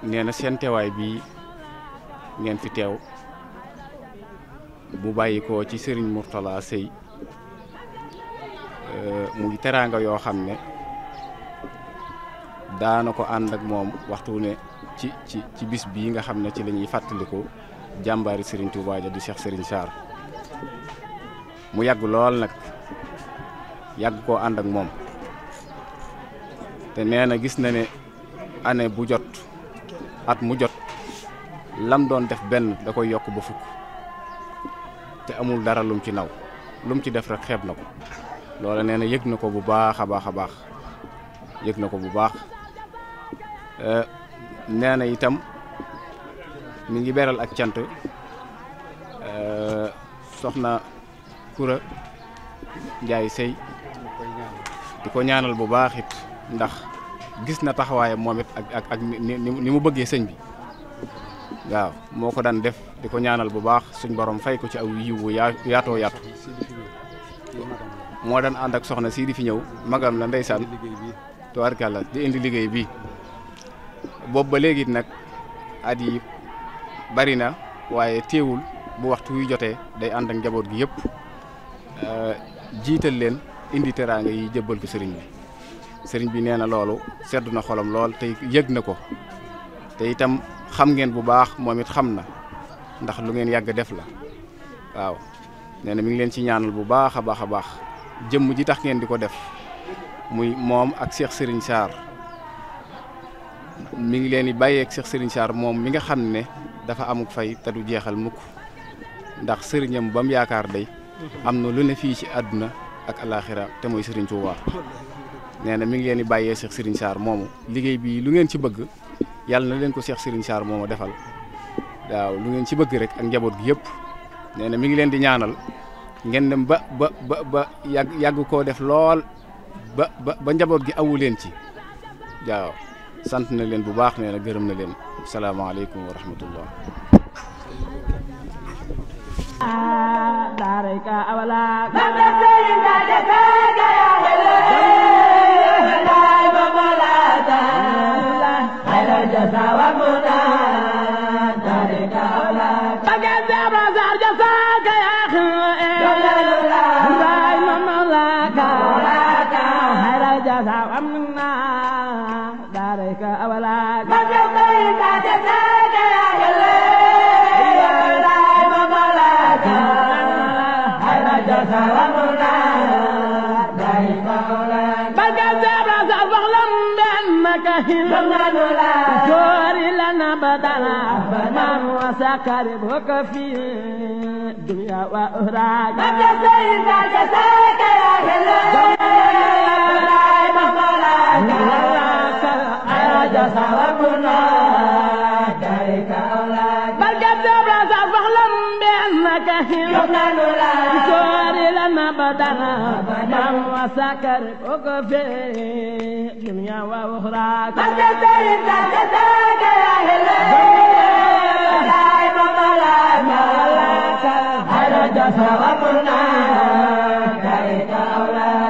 nee na seen teewaay bi ngeen fi teew bu bàyyi ko ci Serigne Mourtala Sey muy teraanga yoo xam ne daana ko ànd ak moom waxtu ne ci bis bii nga xam ne ci la ñuy fàttaliku jàmbaari Serigne Touba ja di Cheikh Serigne Sarr mu yàgg lool nag yàgg koo ànd ak moom te nee na gis na ne année bu jot at mu jot lam doon def benn da koy yokk ba fukk te amul dara lum ci naw lum ci def rek xeeb na ko loola nee na yëg na ko bu baax a baax a baax yëg na ko bu baax nee na itam mi ngi beral ak cant soxna Kura Njaay Sey di ko ñaanal bu baax it ndax gis na taxawaayam moom it ak ni mu bëggee sëñ bi waaw moo ko daan def di ko ñaanal bu baax suñ borom fay ko ci aw yiwu yaatoo yaatu moo daan ànd ak soxna sii di fi ñëw magam la ndeysaan tubaarkàlla di indi liggéey bi boobu ba léegi nag at yi bari na waaye teewul bu waxtu wi jotee day ànd ak njaboot gi yëpp jiital leen indi teraanga yi jëbbal ko sëriñ bi nee na loolu sedd na xolam lool te yëg na ko te itam xam ngeen bu baax moom it xam na ndax lu ngeen yàgg def la waaw nee na mi ngi leen ci ñaanal bu baax a baax a baax jëmm ji tax ngeen di ko def muy moom ak Cheikh Serigne Sarr mi ngi leen di bàyyeeg Cheikh Serigne Sarr moom mi nga xam ne dafa amuk fay te du jeexal mukk ndax sëriñam ba mu yaakaar day am na lu ne fii ci àdduna ak alaaxira te mooy Serigne Touba nee na mi ngi leen di bàyyee Cheikh Serigne Sarr moomu liggéey bi lu ngeen ci bëgg yàlla na leen ko Cheikh Serigne Sarr moomu defal waaw lu ngeen ci bëgg rek ak njaboot gi yëpp nee na mi ngi leen di ñaanal ngeen dem ba yàgg koo def lool ba njaboot gi awu leen ci waaw sant na leen bu baax nee na gërëm na leen salaamaaleykum wa rahmatullah سكربك في الدنيا وأخرى وسكربك في الدنيا وأخرى جسر وقلنا كريت أولاد